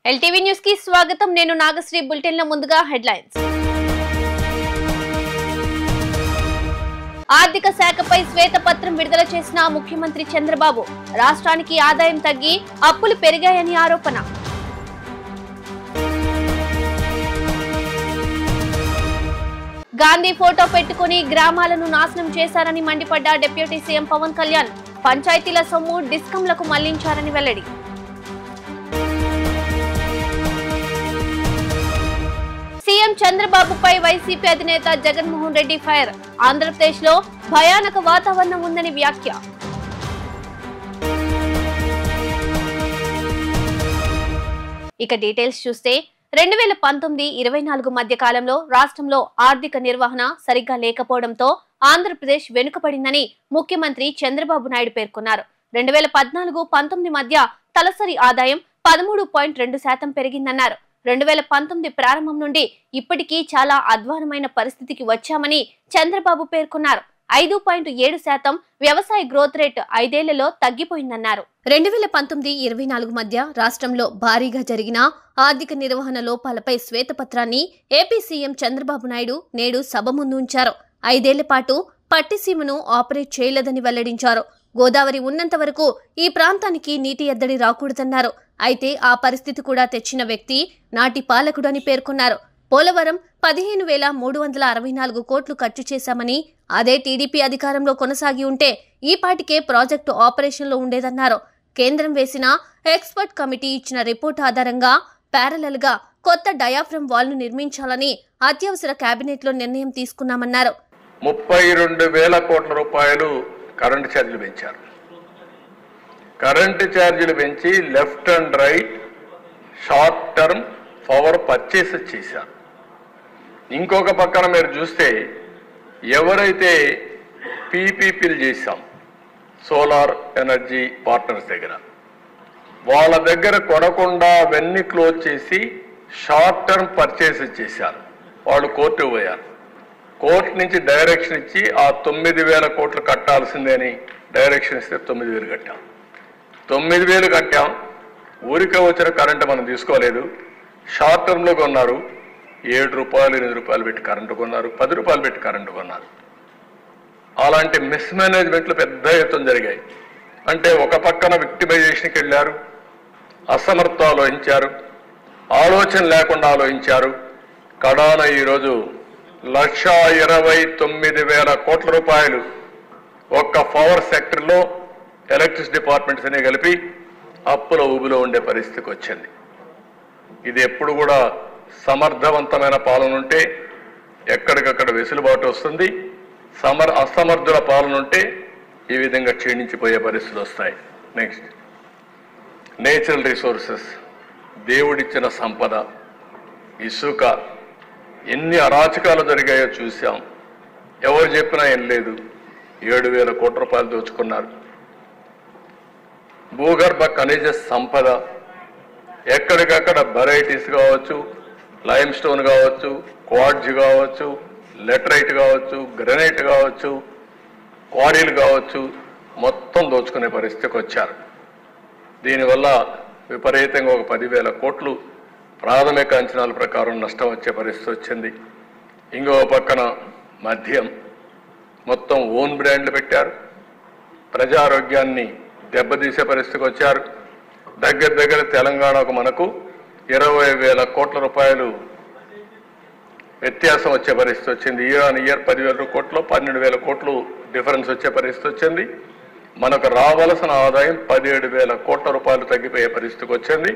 LTV news కి స్వాగతం. నేను నాగశ్రీ. బులెటిన్ లో ముందుగా హెడ్లైన్స్. ఆర్థిక శాఖపై శ్వేతపత్రం విడుదల చేసిన ముఖ్యమంత్రి చంద్రబాబు. రాష్ట్రానికి ఆదాయం తగ్గి అప్పులు పెరిగాయని ఆరోపణ. గాంధీ ఫోటో పెట్టుకుని గ్రామాలను నాశనం చేశారని మండిపడ్డ డిప్యూటీ సీఎం పవన్ కళ్యాణ్. పంచాయతీల సొమ్ము డిస్కంలకు మళ్లించారని వెల్లడి. సీఎం చంద్రబాబుపై వైసీపీ అధినేత జగన్మోహన్ రెడ్డి ఫైర్. ఆంధ్రప్రదేశ్ లో భయానక వాతావరణం ఉందని వ్యాఖ్య. ఇక డీటెయిల్స్ చూస్తే 2019-24 మధ్య కాలంలో రాష్ట్రంలో ఆర్థిక నిర్వహణ సరిగ్గా లేకపోవడంతో ఆంధ్రప్రదేశ్ వెనుకబడిందని ముఖ్యమంత్రి చంద్రబాబు నాయుడు పేర్కొన్నారు. 2014-19 మధ్య తలసరి ఆదాయం 13.2% పెరిగిందన్నారు. 2019 ప్రారంభం నుండి ఇప్పటికీ చాలా అధ్వానమైన పరిస్థితికి వచ్చామని చంద్రబాబు పేర్కొన్నారు. 5.7% వ్యవసాయ గ్రోత్ రేట్ 5 ఏళ్లలో తగ్గిపోయిందన్నారు. 2019-24 మధ్య రాష్ట్రంలో భారీగా జరిగిన ఆర్థిక నిర్వహణ లోపాలపై శ్వేతపత్రాన్ని ఏపీ సీఎం చంద్రబాబు నాయుడు నేడు సభ ముందు ఉంచారు. 5 ఏళ్ల పాటు పట్టిసీమను ఆపరేట్ చేయలేదని వెల్లడించారు. గోదావరి ఉన్నంత వరకు ఈ ప్రాంతానికి నీటి ఎద్దడి రాకూడదన్నారు. అయితే ఆ పరిస్థితి కూడా తెచ్చిన వ్యక్తి నాటి పాలకుడని పేర్కొన్నారు. పోలవరం 15,364 కోట్లు ఖర్చు చేశామని, అదే టీడీపీ అధికారంలో కొనసాగి ఉంటే ఈ పాటికే ప్రాజెక్టు ఆపరేషన్లో ఉండేదన్నారు. కేంద్రం వేసిన ఎక్స్పర్ట్ కమిటీ ఇచ్చిన రిపోర్ట్ ఆధారంగా ప్యారలల్ గా కొత్త డయాఫ్రమ్ వాల్ ను నిర్మించాలని అత్యవసర కేబినెట్ లో నిర్ణయం తీసుకున్నామన్నారు. 32,000 కోట్ల రూపాయలు కరెంటు ఛార్జీలు పెంచారు. కరెంటు ఛార్జీలు పెంచి left and right short term power purchase చేశారు. ఇంకొక పక్కన మీరు చూస్తే ఎవరైతే పీపీపీలు చేశాం సోలార్ ఎనర్జీ పార్ట్నర్స్ దగ్గర, వాళ్ళ దగ్గర కొనకుండా అవన్నీ క్లోజ్ చేసి షార్ట్ టర్మ్ పర్చేస్ చేశారు. వాళ్ళు కోర్టు పోయారు. కోర్టు నుంచి డైరెక్షన్ ఇచ్చి ఆ 9,000 కోట్లు కట్టాల్సిందే అని డైరెక్షన్ ఇస్తే 9,000 కట్టాం. 9,000 కట్టాం. ఊరికే వచ్చిన కరెంటు మనం తీసుకోలేదు. షార్ట్ టర్మ్లో కొన్నారు. 7 రూపాయలు 8 రూపాయలు పెట్టి కరెంటు కొన్నారు. 10 రూపాయలు పెట్టి కరెంటు కొన్నారు. అలాంటి మిస్మేనేజ్మెంట్లు పెద్ద ఎత్తున జరిగాయి. అంటే ఒక పక్కన విక్టిమైజేషన్కి వెళ్ళారు, అసమర్థ ఆలోచించారు, ఆలోచన లేకుండా ఆలోచించారు. కడాన ఈరోజు 1,29,000 కోట్ల రూపాయలు ఒక్క పవర్ సెక్టర్లో ఎలక్ట్రిసిటీ డిపార్ట్మెంట్స్ అనే కలిపి అప్పుల ఊబిలో ఉండే పరిస్థితికి వచ్చింది. ఇది ఎప్పుడు కూడా సమర్థవంతమైన పాలన ఉంటే ఎక్కడికక్కడ వెసులుబాటు వస్తుంది. అసమర్థుల పాలన ఉంటే ఈ విధంగా క్షీణించిపోయే పరిస్థితులు వస్తాయి. నెక్స్ట్, నేచురల్ రిసోర్సెస్, దేవుడిచ్చిన సంపద, ఇసుక, ఎన్ని అరాచకాలు జరిగాయో చూసాం. ఎవరు చెప్పినా ఏం లేదు. 7,000 కోట్ల రూపాయలు దోచుకున్నారు. భూగర్భ ఖనిజ సంపద ఎక్కడికక్కడ వెరైటీస్ కావచ్చు, లైమ్ స్టోన్ కావచ్చు, క్వార్ట్జ్ కావచ్చు, లెటరైట్ కావచ్చు, గ్రనైట్ కావచ్చు, క్వారీలు కావచ్చు, మొత్తం దోచుకునే పరిస్థితికి వచ్చారు. దీనివల్ల విపరీతంగా ఒక 10,000 కోట్లు ప్రాథమిక అంచనాల ప్రకారం నష్టం వచ్చే పరిస్థితి వచ్చింది. ఇంకో పక్కన మద్యం మొత్తం ఓన్ బ్రాండ్లు పెట్టారు. ప్రజారోగ్యాన్ని దెబ్బతీసే పరిస్థితికి వచ్చారు. దగ్గర తెలంగాణకు మనకు 20,000 కోట్ల రూపాయలు వ్యత్యాసం వచ్చే పరిస్థితి వచ్చింది. ఇయర్ 10,000 కోట్లు 12,000 కోట్లు డిఫరెన్స్ వచ్చే పరిస్థితి వచ్చింది. మనకు రావాల్సిన ఆదాయం 17,000 కోట్ల రూపాయలు తగ్గిపోయే పరిస్థితికి వచ్చింది.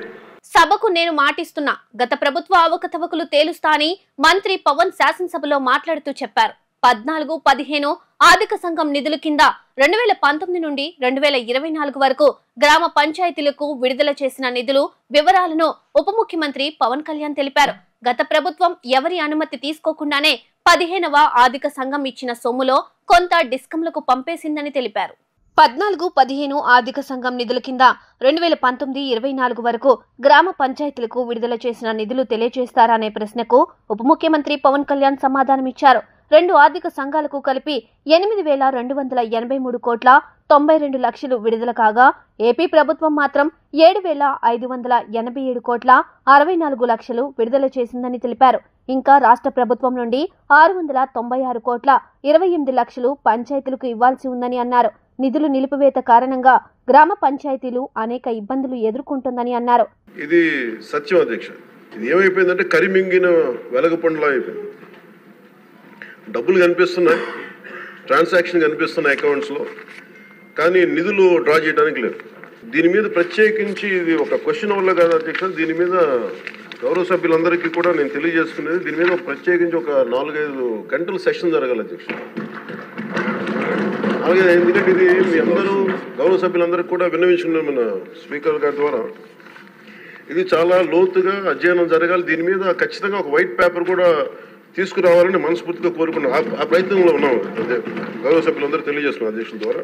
సభకు నేను మాటిస్తున్నా, గత ప్రభుత్వ అవకతవకలు తేలుస్తా అని మంత్రి పవన్ శాసనసభలో మాట్లాడుతూ చెప్పారు. 14-15 ఆర్థిక సంఘం నిధుల కింద 2019 నుండి 2024 వరకు గ్రామ పంచాయతీలకు విడుదల చేసిన నిధులు వివరాలను ఉప ముఖ్యమంత్రి పవన్ కళ్యాణ్ తెలిపారు. గత ప్రభుత్వం ఎవరి అనుమతి తీసుకోకుండానే 15వ ఆర్థిక సంఘం ఇచ్చిన సొమ్ములో కొంత డిస్కంలకు పంపేసిందని తెలిపారు. 14-15 ఆర్థిక సంఘం నిధుల కింద 2019-24 వరకు గ్రామ పంచాయతీలకు విడుదల చేసిన నిధులు తెలియజేస్తారా అనే ప్రశ్నకు ఉప ముఖ్యమంత్రి పవన్ కళ్యాణ్ సమాధానమిచ్చారు. 2 ఆర్థిక సంఘాలకు కలిపి 8,283 కోట్ల 92 లక్షలు విడుదల కాగా ఏపీ ప్రభుత్వం మాత్రం 7,587 కోట్ల 64 లక్షలు విడుదల చేసిందని తెలిపారు. ఇంకా రాష్ట్ర ప్రభుత్వం నుండి 696 కోట్ల 28 లక్షలు పంచాయతీలకు ఇవ్వాల్సి ఉందని అన్నారు. నిధులు నిలిపివేత కారణంగా గ్రామ పంచాయతీలు అనేక ఇబ్బందులు ఎదుర్కొంటుందని అన్నారు. ఇది సత్యం అధ్యక్ష. ఇది ఏమైపోయిందంటే కరిమింగిన వెలగపండులా అయిపోయింది. డబ్బులు కనిపిస్తున్నాయి, ట్రాన్సాక్షన్ కనిపిస్తున్నాయి అకౌంట్స్లో, కానీ నిధులు డ్రా చేయడానికి లేదు. దీని మీద ప్రత్యేకించి ఇది ఒక క్వశ్చన్ వల్ల కాదు అధ్యక్ష, దీని మీద గౌరవ సభ్యులందరికీ కూడా నేను తెలియజేసుకునేది, దీని మీద ప్రత్యేకించి ఒక 4-5 గంటల సెషన్ జరగాలి అధ్యక్ష. అలాగే ఎందుకంటే ఇది మీ అందరూ గౌరవ సభ్యులందరికీ కూడా విన్నవించుకున్నాం మన స్పీకర్ గారి ద్వారా. ఇది చాలా లోతుగా అధ్యయనం జరగాలి. దీని మీద ఖచ్చితంగా ఒక వైట్ పేపర్ కూడా తీసుకురావాలని మనస్ఫూర్తిగా కోరుకున్నాం. ఆ ప్రయత్నంలో ఉన్నాం గౌరవ సభ్యులందరూ తెలియజేస్తున్నాం అధ్యక్షుల ద్వారా.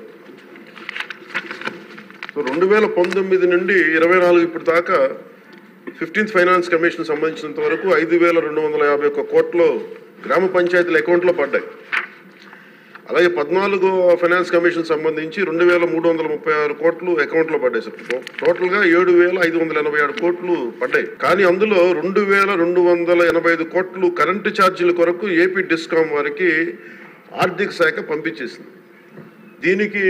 సో 2019 నుండి 24 ఇప్పటి దాకా 15th ఫైనాన్స్ కమిషన్ సంబంధించినంత వరకు 5,251 కోట్లు గ్రామ పంచాయతీల అకౌంట్లో పడ్డాయి. అలాగే 14వ ఫైనాన్స్ కమిషన్ సంబంధించి 2,336 కోట్లు అకౌంట్లో పడ్డాయి సార్. టోటల్గా 7,587 కోట్లు పడ్డాయి. కానీ అందులో 2,285 కోట్లు కరెంటు ఛార్జీల కొరకు ఏపీ డిస్కాం వారికి ఆర్థిక శాఖ పంపించేసింది. దీనికి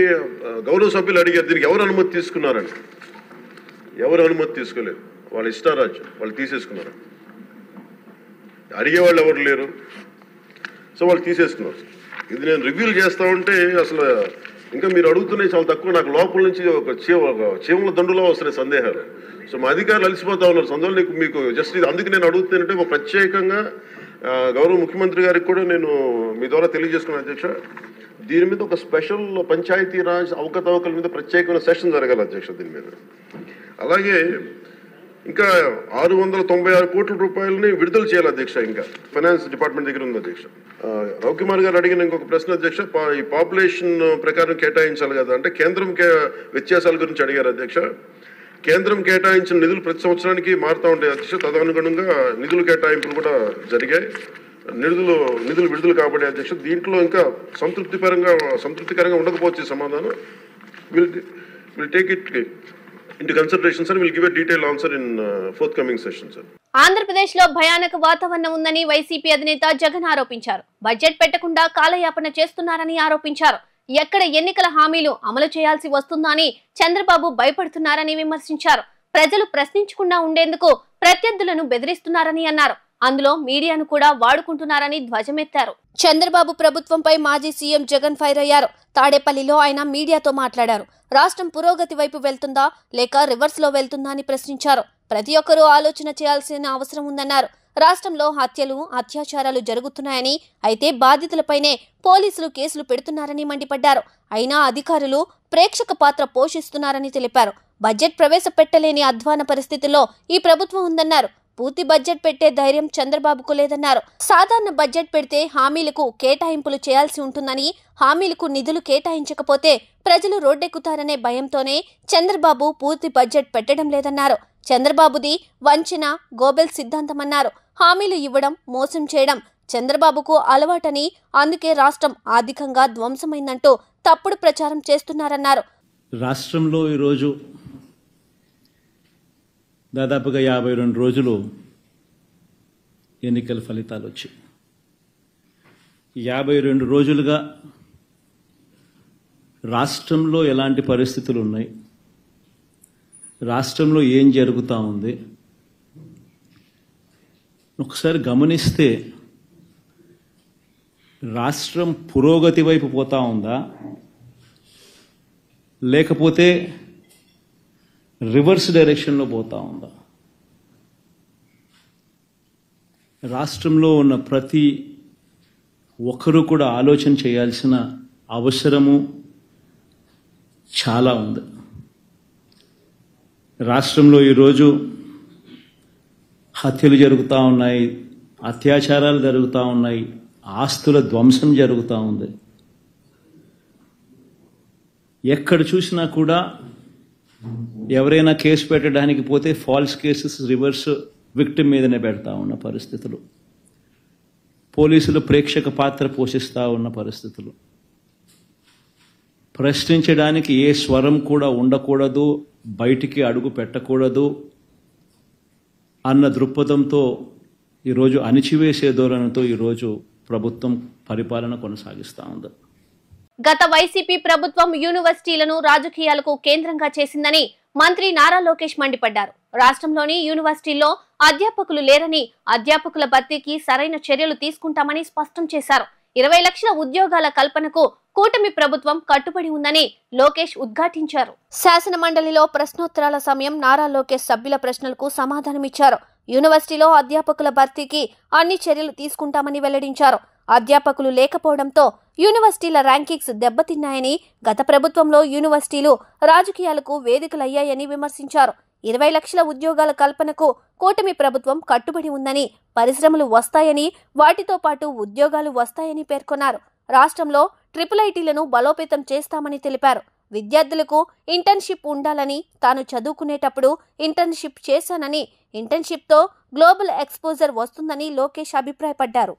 గౌరవ సభ్యులు అడిగారు, దీనికి ఎవరు అనుమతి తీసుకున్నారని. ఎవరు అనుమతి తీసుకోలేదు, వాళ్ళ ఇష్టారాజ్యం, వాళ్ళు తీసేసుకున్నారు. అడిగేవాళ్ళు ఎవరు లేరు, సో వాళ్ళు తీసేసుకున్నారు. ఇది నేను రివ్యూలు చేస్తా ఉంటే అసలు ఇంకా మీరు అడుగుతున్నాయి చాలా తక్కువ. నాకు లోపల నుంచి ఒక చీమల దండులో వస్తున్నాయి సందేహాలు. సో మా అధికారులు అలసిపోతా ఉన్నారు. సందులో మీకు జస్ట్ ఇది అందుకు నేను అడుగుతానంటే ఒక ప్రత్యేకంగా గౌరవ ముఖ్యమంత్రి గారికి కూడా నేను మీ ద్వారా తెలియజేసుకున్నాను అధ్యక్ష. దీని మీద ఒక స్పెషల్ పంచాయతీరాజ్ అవకతవకల మీద ప్రత్యేకమైన సెషన్ జరగాలి అధ్యక్ష దీని మీద. అలాగే ఇంకా 696 కోట్ల రూపాయలని విడుదల చేయాలి అధ్యక్ష. ఇంకా ఫైనాన్స్ డిపార్ట్మెంట్ దగ్గర ఉంది అధ్యక్ష. రవికుమార్ గారు అడిగిన ఇంకొక ప్రశ్న అధ్యక్ష, ఈ పాపులేషన్ ప్రకారం కేటాయించాలి కదా అంటే కేంద్రం వ్యత్యాసాల గురించి అడిగారు అధ్యక్ష. కేంద్రం కేటాయించిన నిధులు ప్రతి సంవత్సరానికి మారుతూ ఉంటాయి అధ్యక్ష. తదనుగుణంగా నిధుల కేటాయింపులు కూడా జరిగాయి. నిధులు విడుదల కాబట్టి అధ్యక్ష దీంట్లో ఇంకా సంతృప్తికరంగా ఉండకపోవచ్చు సమాధానం. Will take it into consideration sir, we'll give a detailed answer in forthcoming session sir. Andhra Pradesh లో భయానక వాతావరణం ఉందని వైసీపీ అధినేత జగన్ ఆరోపించారు. బడ్జెట్ పెట్టకుండా కాలయాపన చేస్తున్నారని ఆరోపించారు. ఎక్కడ ఎన్నికల హామీలు అమలు చేయాల్సి వస్తుందా అని చంద్రబాబు భయపడుతున్నారని విమర్శించారు. ప్రజలు ప్రశ్నించకుండా ఉండేందుకు ప్రత్యర్థులను బెదిరిస్తున్నారని అన్నారు. అందులో మీడియాను కూడా వాడుకుంటున్నారని ధ్వజమెత్తారు. చంద్రబాబు ప్రభుత్వంపై మాజీ సీఎం జగన్ ఫైర్ అయ్యారు. తాడేపల్లిలో ఆయన మీడియాతో మాట్లాడారు. రాష్ట్రం పురోగతి వైపు వెళ్తుందా లేక రివర్స్ లో వెళ్తుందా అని ప్రశ్నించారు. ప్రతి ఒక్కరూ ఆలోచన చేయాల్సిన అవసరం ఉందన్నారు. రాష్ట్రంలో హత్యలు, అత్యాచారాలు జరుగుతున్నాయని, అయితే బాధితులపైనే పోలీసులు కేసులు పెడుతున్నారని మండిపడ్డారు. అయినా అధికారులు ప్రేక్షక పాత్ర పోషిస్తున్నారని తెలిపారు. బడ్జెట్ ప్రవేశపెట్టలేని అధ్వాన పరిస్థితుల్లో ఈ ప్రభుత్వం ఉందన్నారు. పూర్తి బడ్జెట్ పెట్టే ధైర్యం చంద్రబాబుకు లేదన్నారు. సాధారణ బడ్జెట్ పెడితే హామీలకు కేటాయింపులు చేయాల్సి ఉంటుందని, హామీలకు నిధులు కేటాయించకపోతే ప్రజలు రోడ్డెక్కుతారనే భయంతోనే చంద్రబాబు పూర్తి బడ్జెట్ పెట్టడం లేదన్నారు. చంద్రబాబుది వంచన, గోబెల్ సిద్ధాంతమన్నారు. హామీలు ఇవ్వడం, మోసం చేయడం చంద్రబాబుకు అలవాటని, అందుకే రాష్ట్రం ఆర్థికంగా ధ్వంసమైందంటూ తప్పుడు ప్రచారం చేస్తున్నారన్నారు. రాష్ట్రంలో ఈరోజు దాదాపుగా 52 రోజులు ఎన్నికల ఫలితాలు వచ్చాయి. 52 రోజులుగా రాష్ట్రంలో ఎలాంటి పరిస్థితులు ఉన్నాయి, రాష్ట్రంలో ఏం జరుగుతూ ఉంది ఒకసారి గమనిస్తే రాష్ట్రం పురోగతి వైపు పోతా ఉందా లేకపోతే రివర్స్ డైరెక్షన్లో పోతా ఉందా? రాష్ట్రంలో ఉన్న ప్రతి ఒక్కరూ కూడా ఆలోచన చేయాల్సిన అవసరము చాలా ఉంది. రాష్ట్రంలో ఈరోజు హత్యలు జరుగుతూ ఉన్నాయి, అత్యాచారాలు జరుగుతూ ఉన్నాయి, ఆస్తుల ధ్వంసం జరుగుతూ ఉంది. ఎక్కడ చూసినా కూడా ఎవరైనా కేసు పెట్టడానికి పోతే ఫాల్స్ కేసెస్ రివర్స్ విక్టిమ్ మీదనే పెడతా ఉన్న పరిస్థితులు. పోలీసులు ప్రేక్షక పాత్ర పోషిస్తూ ఉన్న పరిస్థితులు. ప్రశ్నించడానికి ఏ స్వరం కూడా ఉండకూడదు, బయటికి అడుగు పెట్టకూడదు అన్న దృక్పథంతో ఈరోజు అణిచివేసే ధోరణితో ఈరోజు ప్రభుత్వం పరిపాలన కొనసాగిస్తూ ఉంది. గత వైసీపీ ప్రభుత్వం యూనివర్సిటీలను రాజకీయాలకు కేంద్రంగా చేసిందని మంత్రి నారా లోకేష్ మండిపడ్డారు. రాష్ట్రంలోని యూనివర్సిటీల్లో అధ్యాపకులు లేరని, అధ్యాపకుల భర్తీకి సరైన చర్యలు తీసుకుంటామని స్పష్టం చేశారు. 20 లక్షల ఉద్యోగాల కల్పనకు కూటమి ప్రభుత్వం కట్టుబడి ఉందని లోకేష్ ఉద్ఘాటించారు. శాసన మండలిలో ప్రశ్నోత్తరాల సమయం నారా లోకేష్ సభ్యుల ప్రశ్నలకు సమాధానమిచ్చారు. యూనివర్సిటీలో అధ్యాపకుల భర్తీకి అన్ని చర్యలు తీసుకుంటామని వెల్లడించారు. అధ్యాపకులు లేకపోవడంతో యూనివర్సిటీల ర్యాంకింగ్స్ దెబ్బతిన్నాయని, గత ప్రభుత్వంలో యూనివర్సిటీలు రాజకీయాలకు వేదికలయ్యాయని విమర్శించారు. 20 లక్షల ఉద్యోగాల కల్పనకు కూటమి ప్రభుత్వం కట్టుబడి ఉందని, పరిశ్రమలు వస్తాయని, వాటితో పాటు ఉద్యోగాలు వస్తాయని పేర్కొన్నారు. రాష్ట్రంలో IIITలను బలోపేతం చేస్తామని తెలిపారు. విద్యార్థులకు ఇంటర్న్షిప్ ఉండాలని, తాను చదువుకునేటప్పుడు ఇంటర్న్షిప్ చేశానని, ఇంటర్న్షిప్తో గ్లోబల్ ఎక్స్పోజర్ వస్తుందని లోకేష్ అభిప్రాయపడ్డారు.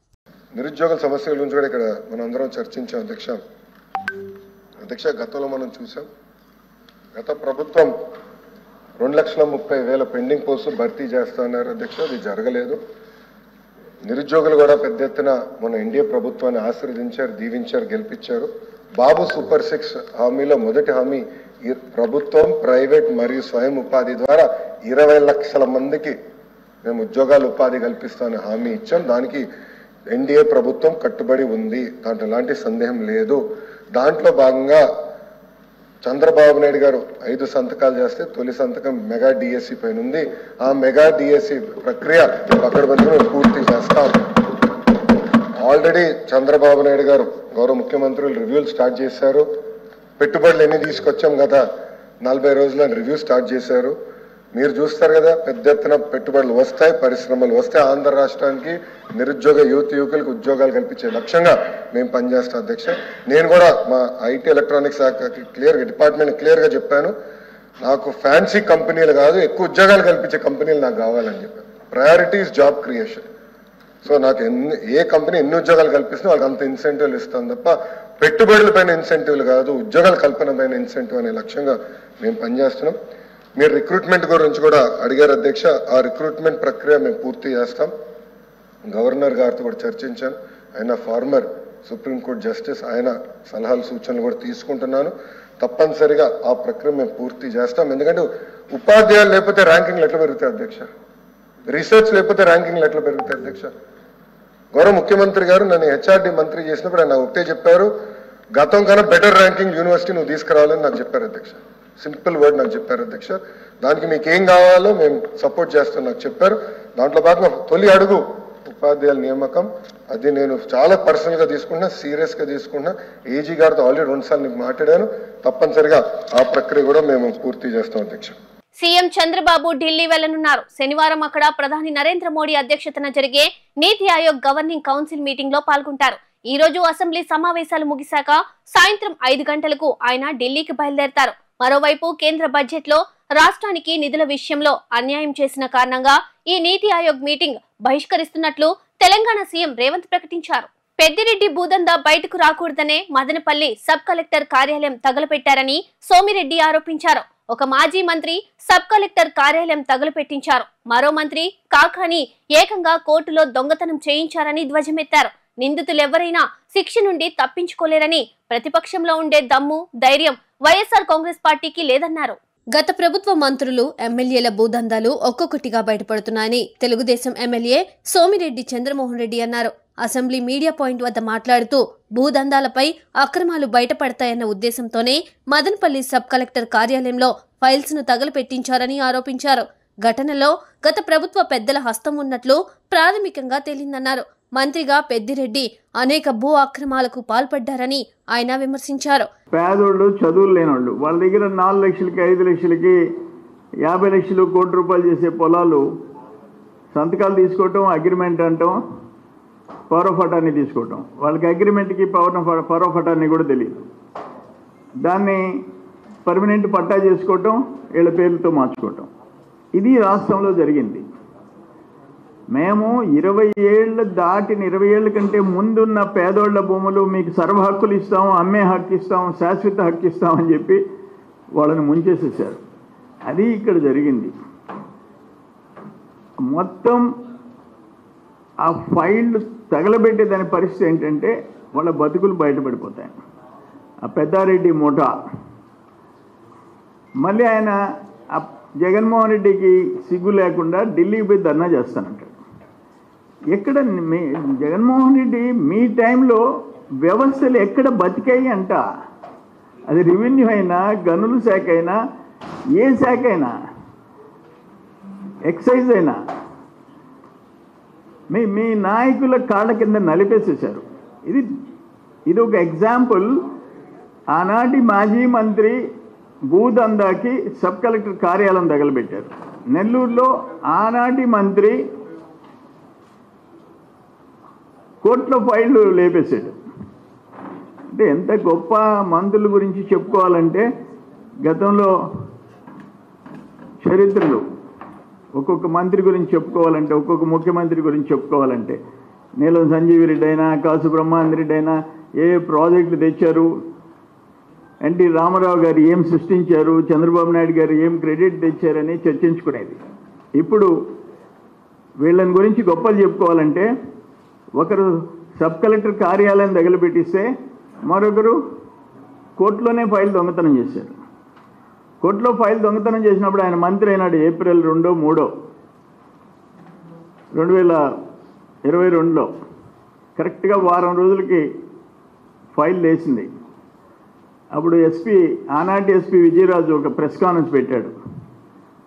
నిరుద్యోగ సమస్యల గురించి కూడా ఇక్కడ మనందరం చర్చించాం అధ్యక్ష. గతంలో మనం చూసాం, గత ప్రభుత్వం 2,30,000 పెండింగ్ పోస్టులు భర్తీ చేస్తున్నారు అధ్యక్ష. అది జరగలేదు. నిరుద్యోగులు కూడా పెద్ద ఎత్తున మన ఎన్డీఏ ప్రభుత్వాన్ని ఆశీర్వదించారు, దీవించారు, గెలిపించారు. బాబు సూపర్ 6 హామీలో మొదటి హామీ ప్రభుత్వం, ప్రైవేట్ మరియు స్వయం ఉపాధి ద్వారా 20 లక్షల మందికి మేము ఉద్యోగాలు ఉపాధి కల్పిస్తామని హామీ ఇచ్చాం. దానికి ఎన్డీఏ ప్రభుత్వం కట్టుబడి ఉంది, దాంట్లో ఎలాంటి సందేహం లేదు. దాంట్లో భాగంగా చంద్రబాబు నాయుడు గారు 5 సంతకాలు చేస్తే తొలి సంతకం మెగా డిఎస్సి పైన ఉంది. ఆ మెగా డిఎస్సి ప్రక్రియ పకడ్బందీగా పూర్తి చేస్తాం. ఆల్రెడీ చంద్రబాబు నాయుడు గారు గౌరవ ముఖ్యమంత్రులు రివ్యూలు స్టార్ట్ చేశారు. పెట్టుబడులు ఎన్ని తీసుకొచ్చాం గత 40 రోజుల రివ్యూ స్టార్ట్ చేశారు. మీరు చూస్తారు కదా, పెద్ద ఎత్తున పెట్టుబడులు వస్తాయి, పరిశ్రమలు వస్తాయి. ఆంధ్ర రాష్ట్రానికి నిరుద్యోగ యువకులకు ఉద్యోగాలు కల్పించే లక్ష్యంగా మేము పనిచేస్తాం అధ్యక్ష. నేను కూడా మా ఐటీ ఎలక్ట్రానిక్స్ డిపార్ట్మెంట్ క్లియర్గా చెప్పాను, నాకు ఫ్యాన్సీ కంపెనీలు కాదు, ఎక్కువ ఉద్యోగాలు కల్పించే కంపెనీలు నాకు కావాలని చెప్పాను. Priority is job creation. So నాకు ఏ కంపెనీ ఎన్ని ఉద్యోగాలు కల్పిస్తే వాళ్ళకి అంత ఇన్సెంటివ్లు ఇస్తాం తప్ప పెట్టుబడుల పైన ఇన్సెంటివ్లు కాదు, ఉద్యోగాల కల్పన పైన ఇన్సెంటివ్ అనే లక్ష్యంగా మేము పనిచేస్తున్నాం. మీరు రిక్రూట్మెంట్ గురించి కూడా అడిగారు అధ్యక్ష. ఆ రిక్రూట్మెంట్ ప్రక్రియ మేము పూర్తి చేస్తాం. గవర్నర్ గారితో కూడా చర్చించాను. ఆయన ఫార్మర్ సుప్రీంకోర్టు జస్టిస్, ఆయన సలహాలు సూచనలు కూడా తీసుకుంటున్నాను. తప్పనిసరిగా ఆ ప్రక్రియ మేము పూర్తి చేస్తాం. ఎందుకంటే ఉపాధ్యాయులు లేకపోతే ర్యాంకింగ్లు ఎట్లా పెరుగుతాయి అధ్యక్ష? రీసెర్చ్ లేకపోతే ర్యాంకింగ్లు ఎట్లా పెరుగుతాయి అధ్యక్ష? గౌరవ ముఖ్యమంత్రి గారు నన్ను హెచ్ఆర్డి మంత్రి చేసినప్పుడు ఆయన ఒకటే చెప్పారు, గతం కన్నా బెటర్ ర్యాంకింగ్ యూనివర్సిటీ నువ్వు తీసుకురావాలని నాకు చెప్పారు అధ్యక్ష. సింపుల్ వర్డ్ నాకు చెప్పారు అధ్యక్ష. దానికి మీకు ఏం కావాలో మేము సపోర్ట్ చేస్తాం నాకు చెప్పారు. దాంట్లో భాగంగా తొలి అడుగు ఉపాధ్యాయుల నియామకం. అది నేను చాలా పర్సనల్గా తీసుకున్నా, సీరియస్గా తీసుకున్నా. ఏజీ గారితో ఆల్రెడీ 2 సార్లు నీకు మాట్లాడాను. తప్పనిసరిగా ఆ ప్రక్రియ కూడా మేము పూర్తి చేస్తాం అధ్యక్ష. సీఎం చంద్రబాబు ఢిల్లీ వెళ్లనున్నారు. శనివారం అక్కడ ప్రధాని నరేంద్ర మోడీ అధ్యక్షతన జరిగే నీతి ఆయోగ్ గవర్నింగ్ కౌన్సిల్ మీటింగ్ లో పాల్గొంటారు. ఈ రోజు అసెంబ్లీ సమావేశాలు ముగిశాక సాయంత్రం 5 గంటలకు ఆయన ఢిల్లీకి బయలుదేరతారు. మరోవైపు కేంద్ర బడ్జెట్ లో రాష్ట్రానికి నిధుల విషయంలో అన్యాయం చేసిన కారణంగా ఈ నీతి ఆయోగ్ మీటింగ్ బహిష్కరిస్తున్నట్లు తెలంగాణ సీఎం రేవంత్ ప్రకటించారు. పెద్దిరెడ్డి భూదందా బయటకు రాకూడదనే మదనపల్లి సబ్ కలెక్టర్ కార్యాలయం తగలపెట్టారని సోమిరెడ్డి ఆరోపించారు. ఒక మాజీ మంత్రి సబ్ కలెక్టర్ కార్యాలయం తగలపెట్టించారు. మరో మంత్రి కాకాని ఏకంగా కోర్టులో దొంగతనం చేయించారని ధ్వజమెత్తారు. నిందితులెవరైనా శిక్ష నుండి తప్పించుకోలేరని, ప్రతిపక్షంలో ఉండే దమ్ము, ధైర్యం వైఎస్ఆర్ కాంగ్రెస్ పార్టీకి లేదన్నారు. గత ప్రభుత్వ మంత్రులు, ఎమ్మెల్యేల భూదందాలు ఒక్కొక్కటిగా బయటపడుతున్నాయని తెలుగుదేశం ఎమ్మెల్యే సోమిరెడ్డి చంద్రమోహన్ రెడ్డి అన్నారు. అసెంబ్లీ మీడియా పాయింట్ వద్ద మాట్లాడుతూ భూదందాలపై అక్రమాలు బయటపడతాయన్న ఉద్దేశంతోనే మదనపల్లి సబ్ కలెక్టర్ కార్యాలయంలో ఫైల్స్ ను తగలపెట్టించారని ఆరోపించారు. ఘటనలో గత ప్రభుత్వ పెద్దల హస్తం ఉన్నట్లు ప్రాథమికంగా తేలిందన్నారు. మంత్రిగా పెద్దిరెడ్డి అనేక భూ అక్రమాలకు పాల్పడ్డారని ఆయన విమర్శించారు. పేదోళ్ళు, చదువులు లేనోళ్ళు, వాళ్ళ దగ్గర 4 లక్షలకి 5 లక్షలకి 50 లక్షలు, కోటి రూపాయలు చేసే పొలాలు సంతకాలు తీసుకోవటం, అగ్రిమెంట్ అంటాం, పవర్ ఆఫ్ అటార్నీ తీసుకోవటం. వాళ్ళకి అగ్రిమెంట్కి పవర్ ఆఫ్ అటార్నీ కూడా తెలియదు. దాన్ని పర్మనెంట్ పట్టా చేసుకోవటం, వీళ్ళ పేర్లతో మార్చుకోవటం. ఇది రాష్ట్రంలో జరిగింది. మేము 20 ఏళ్ళు దాటిన 20 ఏళ్ళ కంటే ముందున్న పేదోళ్ల భూములు మీకు సర్వ హక్కులు ఇస్తాం, అమ్మే హక్కు ఇస్తాం, శాశ్వత హక్కు ఇస్తామని చెప్పి వాళ్ళని ముంచేసేసారు. అది ఇక్కడ జరిగింది. మొత్తం ఆ ఫైళ్ళు తగలబెట్టే దాని పరిస్థితి ఏంటంటే వాళ్ళ బతుకులు బయటపడిపోతాయి. ఆ పెద్దారెడ్డి ముఠా మళ్ళీ ఆయన జగన్మోహన్ రెడ్డికి సిగ్గు లేకుండా ఢిల్లీకి పోయి ధర్నా చేస్తానంటాడు. ఎక్కడ జగన్మోహన్ రెడ్డి మీ టైంలో వ్యవస్థలు ఎక్కడ బతికాయి అంట. అది రెవెన్యూ అయినా, గనుల శాఖ అయినా, ఏ శాఖ అయినా, ఎక్సైజ్ అయినా మీ నాయకుల కాళ్ళ కింద నలిపేసేశారు. ఇది ఒక ఎగ్జాంపుల్. ఆనాటి మాజీ మంత్రి భూదందాకి సబ్ కలెక్టర్ కార్యాలయం తగలబెట్టారు. నెల్లూరులో ఆనాటి మంత్రి కోర్టులో ఫైళ్ళు లేపేశాడు. అంటే ఎంత గొప్ప మంత్రుల గురించి చెప్పుకోవాలంటే గతంలో చరిత్రలు ఒక్కొక్క మంత్రి గురించి చెప్పుకోవాలంటే, ఒక్కొక్క ముఖ్యమంత్రి గురించి చెప్పుకోవాలంటే నీలం సంజీవ్ రెడ్డి అయినా, కాసు బ్రహ్మానంద రెడ్డి అయినా ఏ ప్రాజెక్టులు తెచ్చారు, ఎన్టీ రామారావు గారు ఏం సృష్టించారు, చంద్రబాబు నాయుడు గారు ఏం క్రెడిట్ తెచ్చారని చర్చించుకునేది. ఇప్పుడు వీళ్ళని గురించి గొప్పలు చెప్పుకోవాలంటే ఒకరు సబ్ కలెక్టర్ కార్యాలయం తగలబెట్టిస్తే మరొకరు కోర్టులోనే ఫైల్ దొంగతనం చేశారు. కోర్టులో ఫైల్ దొంగతనం చేసినప్పుడు ఆయన మంత్రి అయినాడు. ఏప్రిల్ 2, 3, 2022లో కరెక్ట్గా వారం రోజులకి ఫైల్ లేచింది. అప్పుడు ఆనాటి ఎస్పీ విజయరాజు ఒక ప్రెస్ కాన్ఫరెన్స్ పెట్టాడు.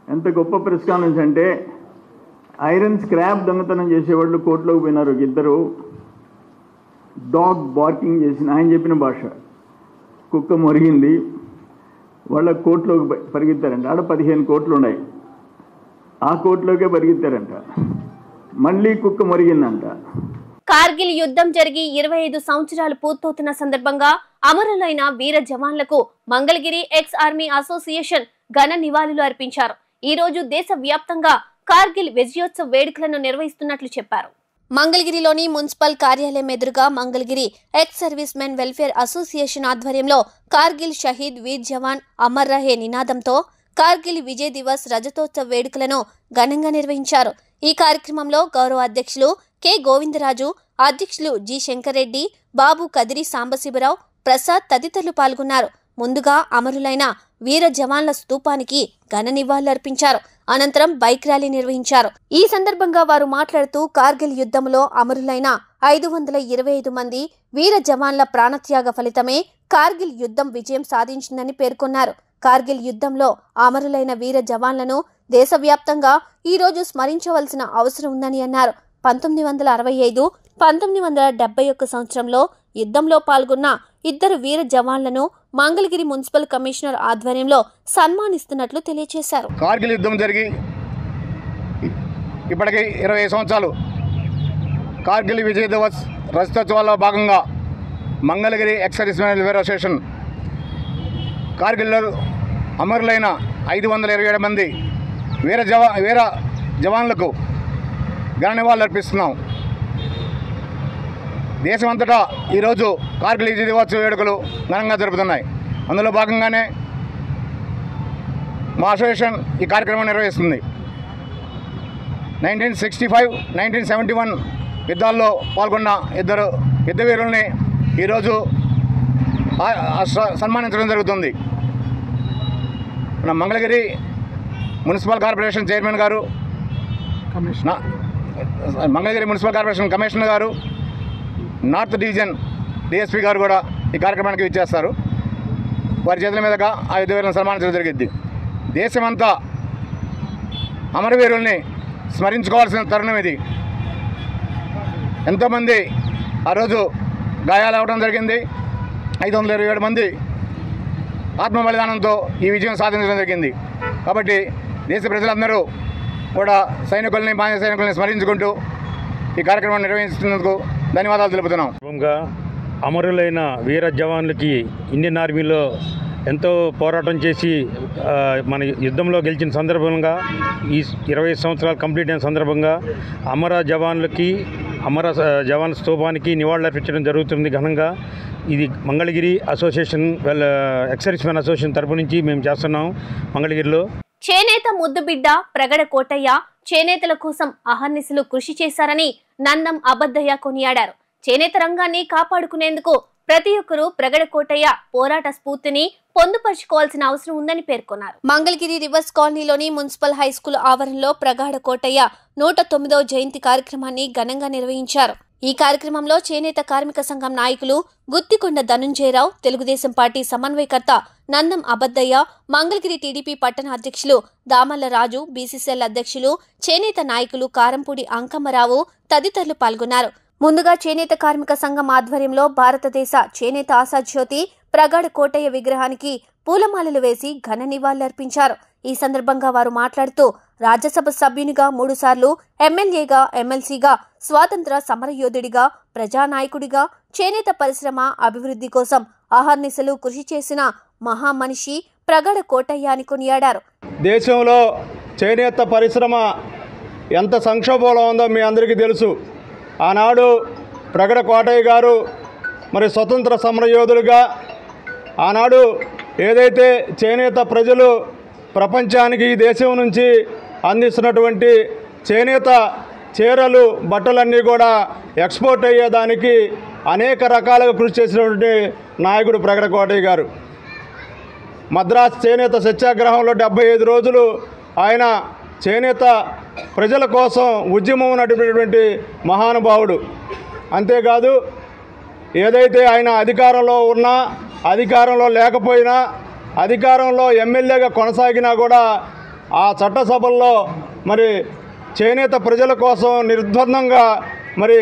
ఎంత గొప్ప ప్రెస్ కాన్ఫరెన్స్ అంటే ఐరన్ స్క్రాప్ దొంగతనం చేసేవాళ్ళు కోర్టులోకి పోయినారు. ఇద్దరు డాగ్ బార్కింగ్ చేసిన, ఆయన చెప్పిన భాష, కుక్క మొరిగింది, వాళ్ళ కోర్టులోకి పరిగెత్తారంట. ఆడ 15 కోట్లు ఉన్నాయి, ఆ కోర్టులోకే పరిగెత్తారంట. మళ్ళీ కుక్క మొరిగిందంట. కార్గిల్ యుద్ధం జరిగి 25 సంవత్సరాలు పూర్తవుతున్న సందర్భంగా అమరులైన వీర జవాన్లకు మంగళగిరి ఎక్స్ ఆర్మీ అసోసియేషన్ ఘన నివాళులు అర్పించారు. ఈ రోజు దేశ వ్యాప్తంగా కార్గిల్ విజయోత్సవ వేడుకలను నిర్వహిస్తున్నట్లు చెప్పారు. మంగళగిరిలోని మున్సిపల్ కార్యాలయం ఎదురుగా Mangalagiri ex servicemen welfare association ఆధ్వర్యంలో కార్గిల్ షహీద్ వీర్ జవాన్ అమర్ రహే నినాదంతో కార్గిల్ విజయ్ దివస్ రజతోత్సవ వేడుకలను ఘనంగా నిర్వహించారు. ఈ కార్యక్రమంలో గౌరవ అధ్యక్షులు కె గోవిందరాజు, అధ్యక్షులు జి శంకర్రెడ్డి, బాబు కదిరి సాంబశివరావు, ప్రసాద్ తదితరులు పాల్గొన్నారు. ముందుగా అమరులైన వీర జవాన్ల స్తూపానికి ఘన నివాళులర్పించారు. అనంతరం బైక్ ర్యాలీ నిర్వహించారు. ఈ సందర్భంగా వారు మాట్లాడుతూ కార్గిల్ యుద్ధంలో అమరులైన 525 మంది వీర జవాన్ల ప్రాణత్యాగ ఫలితమే కార్గిల్ యుద్ధం విజయం సాధించిందని పేర్కొన్నారు. కార్గిల్ యుద్ధంలో అమరులైన వీర జవాన్లను దేశవ్యాప్తంగా ఈ రోజు స్మరించవలసిన అవసరం ఉందని అన్నారు. 1965, 1971 సంవత్సరంలో యుద్ధంలో పాల్గొన్న 2 వీర జవాన్లను మంగళగిరి మున్సిపల్ కమిషనర్ ఆధ్వర్యంలో సన్మానిస్తున్నట్లు తెలియజేశారు. కార్గిల్ యుద్ధం జరిగి ఇప్పటికీ 20 సంవత్సరాలు. కార్గిల్ విజయ్ దివస్ రజతోత్సవాల్లో భాగంగా Mangalagiri ex servicemen welfare association కార్గిల్లో అమరులైన 527 మంది వీర జవాన్లకు ఘన నివాళులు అర్పిస్తున్నాం. దేశమంతటా ఈరోజు కార్గిల్ విజయ్ దివస్ వేడుకలు ఘనంగా జరుపుతున్నాయి. అందులో భాగంగానే మా అసోసియేషన్ ఈ కార్యక్రమం నిర్వహిస్తుంది. 1965, 1971 యుద్ధాల్లో పాల్గొన్న 2 యుద్ధ వీరుల్ని ఈరోజు సన్మానించడం జరుగుతుంది. మన మంగళగిరి మున్సిపల్ కార్పొరేషన్ చైర్మన్ గారు, మంగళగిరి మున్సిపల్ కార్పొరేషన్ కమిషనర్ గారు, నార్త్ డివిజన్ డిఎస్పీ గారు కూడా ఈ కార్యక్రమానికి విచ్చేస్తారు. వారి చేతుల మీదుగా ఆ యుద్ధ వీరులను సన్మానించడం జరిగింది. దేశమంతా అమరవీరుల్ని స్మరించుకోవాల్సిన తరుణం ఇది. ఎంతోమంది ఆ రోజు గాయాలు అవ్వడం జరిగింది. 527 మంది ఆత్మ బలిదానంతో ఈ విజయం సాధించడం జరిగింది. కాబట్టి దేశ ప్రజలందరూ కూడా సైనికుల్ని, మాజీ సైనికుల్ని స్మరించుకుంటూ ఈ కార్యక్రమాన్ని నిర్వహిస్తున్నందుకు ధన్యవాదాలు తెలుపుతున్నాం. అమరులైన వీర జవాన్లకి ఇండియన్ ఆర్మీలో ఎంతో పోరాటం చేసి మన యుద్ధంలో గెలిచిన సందర్భంగా ఈ 20 సంవత్సరాలు కంప్లీట్ అయిన సందర్భంగా అమర జవాన్ స్తూపానికి నివాళులర్పించడం జరుగుతుంది ఘనంగా. ఇది మంగళగిరి అసోసియేషన్ ఎక్సర్విస్మెన్ అసోసియేషన్ తరపు నుంచి మేము చేస్తున్నాం మంగళగిరిలో. చేనేత ముద్దుబిడ్డ ప్రగడ కోటయ్య చేనేతల కోసం అహర్నిశలు కృషి చేశారని నందం అబద్దయ్య కొనియాడారు. చేనేత రంగాన్ని కాపాడుకునేందుకు ప్రతి ఒక్కరూ ప్రగడ కోటయ్య పోరాట స్ఫూర్తిని పొందుపరుచుకోవాల్సిన అవసరం ఉందని పేర్కొన్నారు. మంగళగిరి రివర్స్ కాలనీలోని మున్సిపల్ హైస్కూల్ ఆవరణలో ప్రగాఢ కోటయ్య 109వ జయంతి కార్యక్రమాన్ని ఘనంగా నిర్వహించారు. ఈ కార్యక్రమంలో చేనేత కార్మిక సంఘం నాయకులు గుత్తికొండ ధనుంజయరావు, తెలుగుదేశం పార్టీ సమన్వయకర్త నందం అబద్దయ్య, మంగళగిరి టీడీపీ పట్టణ అధ్యక్షులు దామల్ల రాజు, బీసీసీఎల్ అధ్యక్షులు, చేనేత నాయకులు కారంపూడి అంకమ్మరావు తదితరులు పాల్గొన్నారు. ముందుగా చేనేత కార్మిక సంఘం ఆధ్వర్యంలో భారతదేశ చేనేత ఆశాజ్యోతి ప్రగాఢ కోటయ్య విగ్రహానికి పూలమాలలు వేసి ఘన నివాళులర్పించారు. ఈ సందర్భంగా వారు మాట్లాడుతూ రాజ్యసభ సభ్యునిగా 3 సార్లు, ఎమ్మెల్యేగా, ఎమ్మెల్సీగా, స్వాతంత్ర సమరయోధుడిగా, ప్రజానాయకుడిగా చేనేత పరిశ్రమ అభివృద్ధి కోసం అహర్నిశలు కృషి చేసిన మహామనిషి ప్రగాఢ కోటయ్య అని కొనియాడారు. దేశంలో చేనేత పరిశ్రమ ఎంత సంక్షోభంలో ఉందో మీ అందరికీ తెలుసు. ఆనాడు ప్రగడ కోటయ్య గారు మరి స్వతంత్ర సమరయోధులుగా ఆనాడు ఏదైతే చేనేత ప్రజలు ప్రపంచానికి ఈ దేశం నుంచి అందిస్తున్నటువంటి చేనేత చీరలు, బట్టలన్నీ కూడా ఎక్స్పోర్ట్ అయ్యేదానికి అనేక రకాలుగా కృషి చేసినటువంటి నాయకుడు ప్రగడ కోటయ్య గారు. మద్రాసు చేనేత సత్యాగ్రహంలో 75 రోజులు ఆయన చేనేత ప్రజల కోసం ఉద్యమం నడిపినటువంటి మహానుభావుడు. అంతేకాదు ఏదైతే ఆయన అధికారంలో ఉన్నా, అధికారంలో లేకపోయినా, అధికారంలో ఎమ్మెల్యేగా కొనసాగినా కూడా ఆ చట్టసభల్లో మరి చేనేత ప్రజల కోసం నిర్బంధంగా మరి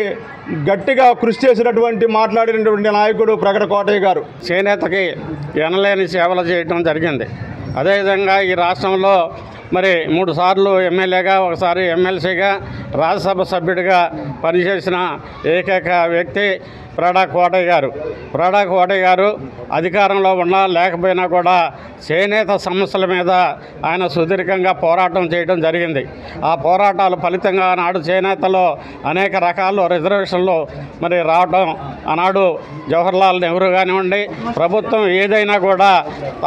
గట్టిగా కృషి చేసినటువంటి మాట్లాడినటువంటి నాయకుడు ప్రగడ కోటయ్య గారు. చేనేతకి ఎనలేని సేవలు చేయడం జరిగింది. అదేవిధంగా ఈ రాష్ట్రంలో మరి 3 సార్లు ఎమ్మెల్యేగా, ఒకసారి ఎమ్మెల్సీగా, రాజ్యసభ సభ్యుడిగా పనిచేసిన ఏకైక వ్యక్తి ప్రగడ కోటయ్య గారు. ప్రగడ కోటయ్య గారు అధికారంలో ఉన్నా లేకపోయినా కూడా చేనేత సమస్యల మీద ఆయన సుదీర్ఘంగా పోరాటం చేయడం జరిగింది. ఆ పోరాటాల ఫలితంగా ఆనాడు చేనేతలో అనేక రకాల రిజర్వేషన్లు మరి రావడం, ఆనాడు జవహర్లాల్ నెహ్రూ కానివ్వండి, ప్రభుత్వం ఏదైనా కూడా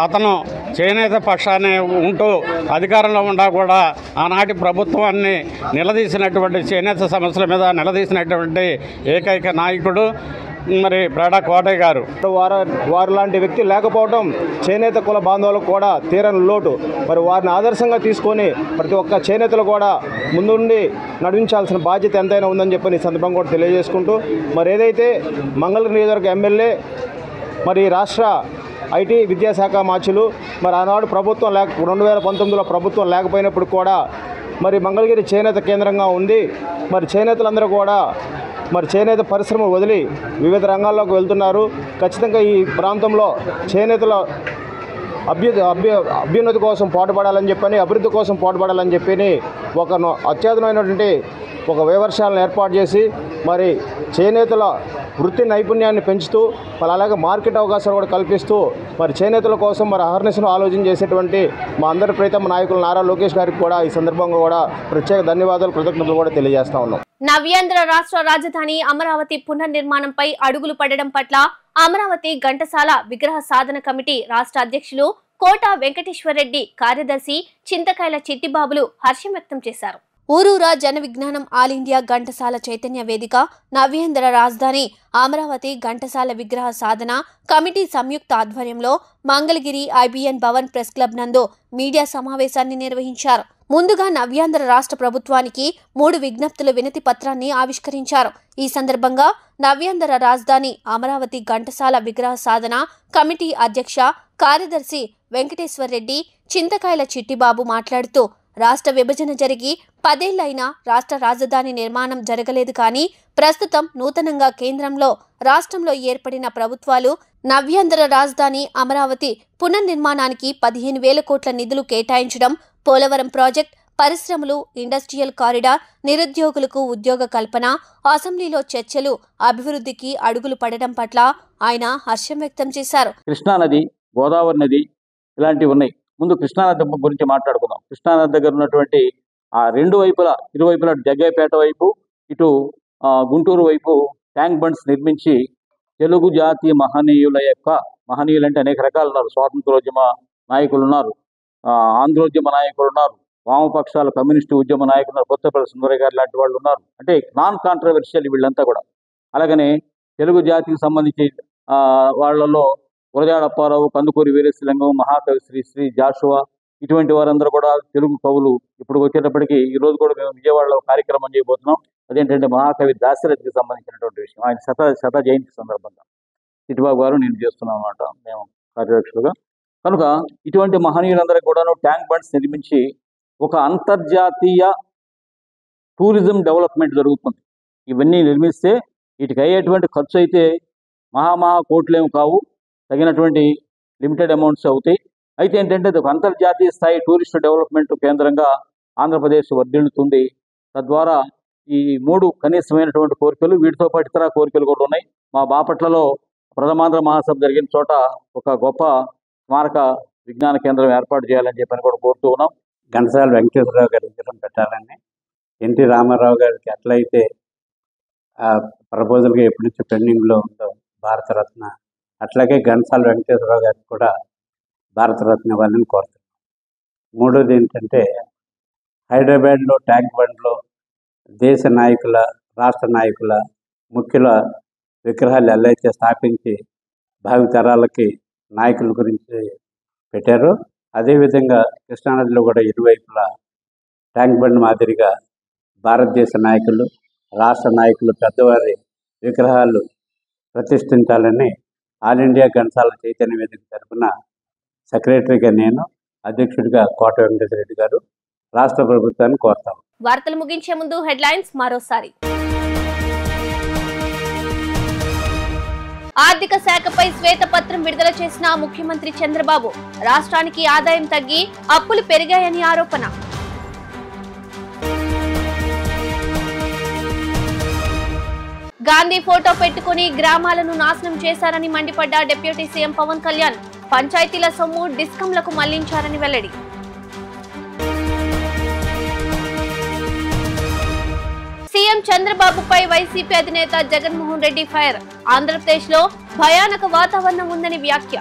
అతను చేనేత పక్షాన్ని ఉంటూ అధికారంలో ఉండా కూడా ఆనాటి ప్రభుత్వాన్ని నిలదీసినటువంటి చేనేత సమస్యల మీద నిలదీసినటువంటి ఏకైక నాయకుడు మరి ప్రగడ కోటయ్య గారు. వారు లాంటి వ్యక్తి లేకపోవడం చేనేత కుల బాంధవులకు కూడా తీరని లోటు. మరి వారిని ఆదర్శంగా తీసుకొని ప్రతి ఒక్క చేనేతలు కూడా ముందుండి నడిపించాల్సిన బాధ్యత ఎంతైనా ఉందని చెప్పి ఈ సందర్భంగా కూడా తెలియజేసుకుంటూ, మరి ఏదైతే మంగళగిరి నియోజకవర్గ ఎమ్మెల్యే, మరి రాష్ట్ర ఐటీ విద్యాశాఖ మార్చులు, మరి ఆనాడు ప్రభుత్వం 2019లో ప్రభుత్వం లేకపోయినప్పుడు కూడా మరి మంగళగిరి చేనేత కేంద్రంగా ఉంది. మరి చేనేతలందరూ కూడా మరి చేనేత పరిశ్రమ వదిలి వివిధ రంగాల్లోకి వెళ్తున్నారు. ఖచ్చితంగా ఈ ప్రాంతంలో చేనేతల అభ్యున్నతి కోసం పాటుపడాలని చెప్పని, అభివృద్ధి కోసం పాటుపడాలని చెప్పి ఒక అత్యాధునమైనటువంటి ఒక వ్యవసాయాలను ఏర్పాటు చేసి మరి చేనేతల వృత్తి నైపుణ్యాన్ని పెంచుతూ మరి అలాగే మార్కెట్ అవకాశాలు కూడా కల్పిస్తూ మరి చేనేతల కోసం మరి అహర్నిశను ఆలోచన చేసేటువంటి మా అందరి ప్రీతమ నాయకులు నారా లోకేష్ గారికి కూడా ఈ సందర్భంగా కూడా ప్రత్యేక ధన్యవాదాలు, కృతజ్ఞతలు కూడా తెలియజేస్తా ఉన్నాం. నవ్యాంధ్ర రాష్ట్ర రాజధాని అమరావతి పునర్నిర్మాణంపై అడుగులు పడడం పట్ల అమరావతి ఘంటసాల విగ్రహ సాధన కమిటీ రాష్ట్ర అధ్యక్షులు కోట వెంకటేశ్వరరెడ్డి, కార్యదర్శి చింతకాయల చిట్టిబాబులు హర్షం వ్యక్తం చేశారు. ఊరూరా జన విజ్ఞానం ఆల్ ఇండియా ఘంటసాల చైతన్య వేదిక, నవ్యాంధ్ర రాజధాని అమరావతి ఘంటసాల విగ్రహ సాధన కమిటీ సంయుక్త ఆధ్వర్యంలో Mangalagiri IBN Bhavan press club నందు మీడియా సమావేశాన్ని నిర్వహించారు. ముందుగా నవ్యాంధ్ర రాష్ట్ర ప్రభుత్వానికి 3 విజ్ఞప్తుల వినతి పత్రాన్ని ఆవిష్కరించారు. ఈ సందర్భంగా నవ్యాంధ్ర రాజధాని అమరావతి ఘంటసాల విగ్రహ సాధన కమిటీ అధ్యక్ష కార్యదర్శి వెంకటేశ్వరరెడ్డి, చింతకాయల చిట్టిబాబు మాట్లాడుతూ, రాష్ట్ర విభజన జరిగి 10 ఏళ్లైనా రాష్ట్ర రాజధాని నిర్మాణం జరగలేదు. కానీ ప్రస్తుతం నూతనంగా కేంద్రంలో, రాష్ట్రంలో ఏర్పడిన ప్రభుత్వాలు నవ్యాంధ్ర రాజధాని అమరావతి పునర్నిర్మాణానికి 15,000 కోట్ల నిధులు కేటాయించడం, పోలవరం ప్రాజెక్ట్, పరిశ్రమలు, ఇండస్ట్రియల్ కారిడార్, నిరుద్యోగులకు ఉద్యోగ కల్పన, అసెంబ్లీలో చర్చలు, అభివృద్ధికి అడుగులు పడడం పట్ల ఆయన హర్షం వ్యక్తం చేశారు. కృష్ణానది గోదావరి నది ఇలాంటివి ఉన్నాయి. ముందు కృష్ణానది గురించి మాట్లాడుకుందాం. కృష్ణానది దగ్గర ఉన్నటువంటి ఆ రెండు వైపులా, ఇరువైపులా జగ్గైపేట వైపు, ఇటు గుంటూరు వైపు ట్యాంక్ బండ్స్ నిర్మించి తెలుగు జాతి మహనీయుల యొక్క, మహనీయులు అంటే అనేక రకాలు ఉన్నారు. స్వాతంత్రోద్యమ నాయకులు ఉన్నారు, ఆంధ్రోద్యమ నాయకులు ఉన్నారు, వామపక్షాల కమ్యూనిస్టు ఉద్యమ నాయకులు ఉన్నారు, కొత్తపల్లి సుందరయ్య గారు లాంటి వాళ్ళు ఉన్నారు. అంటే నాన్ కాంట్రవర్షియల్ వీళ్ళంతా కూడా. అలాగనే తెలుగు జాతికి సంబంధించి వాళ్ళలో గురజాడ అప్పారావు, కందుకూరి వీరేశలింగం, మహాకవి శ్రీ జాషువా, ఇటువంటి వారందరూ కూడా తెలుగు కవులు. ఇప్పుడు వచ్చేటప్పటికి ఈ రోజు కూడా మేము విజయవాడలో కార్యక్రమం చేయబోతున్నాం. అదేంటంటే మహాకవి దాశరథికి సంబంధించినటువంటి విషయం. ఆయన శత జయంతి సందర్భంగా చిట్టిబాబు గారు నేను చేస్తున్నాం అన్నమాట, మేము కార్యదర్శులుగా. కనుక ఇటువంటి మహనీయులందరికీ కూడాను ట్యాంక్ బండ్స్ నిర్మించి ఒక అంతర్జాతీయ టూరిజం డెవలప్మెంట్ జరుగుతుంది. ఇవన్నీ నిర్మిస్తే వీటికి అయ్యేటువంటి ఖర్చు అయితే మహా కోట్లేమి కావు, తగినటువంటి లిమిటెడ్ అమౌంట్స్ అవుతాయి. అయితే ఏంటంటే ఒక అంతర్జాతీయ స్థాయి టూరిస్ట్ డెవలప్మెంట్ కేంద్రంగా ఆంధ్రప్రదేశ్ వర్ధిల్లుతుంది. తద్వారా ఈ 3 కనీసమైనటువంటి కోరికలు, వీటితో పాటు ఇతర కోరికలు కూడా ఉన్నాయి. మా బాపట్లలో ప్రథమాంధ్ర మహాసభ జరిగిన చోట ఒక గొప్ప స్మారక విజ్ఞాన కేంద్రం ఏర్పాటు చేయాలని చెప్పని కూడా కోరుతూ ఉన్నాం. ఘంటసాల వెంకటేశ్వరరావు గారి విగ్రహం పెట్టాలని, ఎన్టీ రామారావు గారికి ఎట్లయితే ప్రపోజల్గా ఎప్పటి నుంచి పెండింగ్లో ఉందో భారతరత్న, అట్లాగే ఘంటసాల వెంకటేశ్వరరావు గారికి కూడా భారతరత్న ఇవ్వాలని కోరుతున్నాం. మూడోది ఏంటంటే హైదరాబాద్లో ట్యాంక్ బండ్లో దేశ నాయకుల, రాష్ట్ర నాయకుల, ముఖ్యుల విగ్రహాలు ఎలా అయితే స్థాపించి భావితరాలకి నాయకుల గురించి పెట్టారో, అదేవిధంగా కృష్ణానదిలో కూడా ఇరువైపులా ట్యాంక్ బండ్ మాదిరిగా భారతదేశ నాయకులు, రాష్ట్ర నాయకులు, పెద్దవారి విగ్రహాలు ప్రతిష్ఠించాలని ఆల్ ఇండియా ఘంటసాల చైతన్య వేదిక తరఫున సెక్రటరీగా నేను, అధ్యక్షుడిగా కోట వెంకటేశ్వర రెడ్డి గారు రాష్ట్ర ప్రభుత్వాన్ని కోరుతాం. వార్తలు ముగించే ముందు హెడ్లైన్స్ మరోసారి. ఆర్థిక శాఖపై శ్వేతపత్రం విడుదల చేసిన ముఖ్యమంత్రి చంద్రబాబు, రాష్ట్రానికి ఆదాయం తగ్గి అప్పులు పెరిగాయని ఆరోపణ. గాంధీ ఫోటో పెట్టుకుని గ్రామాలను నాశనం చేశారని మండిపడ్డ డిప్యూటీ సీఎం పవన్ కళ్యాణ్, పంచాయతీల సొమ్ము డిస్కంలకు మళ్లించారని వెల్లడి. సీఎం చంద్రబాబుపై వైసీపీ అధినేత జగన్మోహన్ రెడ్డి ఫైర్, ఆంధ్రప్రదేశ్ లో భయానక వాతావరణం ఉందని వ్యాఖ్య.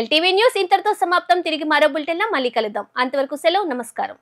ఎల్టీవీ న్యూస్ ఇంతటితో సమాప్తం. తిరిగి మరో బులెటిన్ లో మళ్ళీ కలుద్దాం. అంతవరకు సెలవు, నమస్కారం.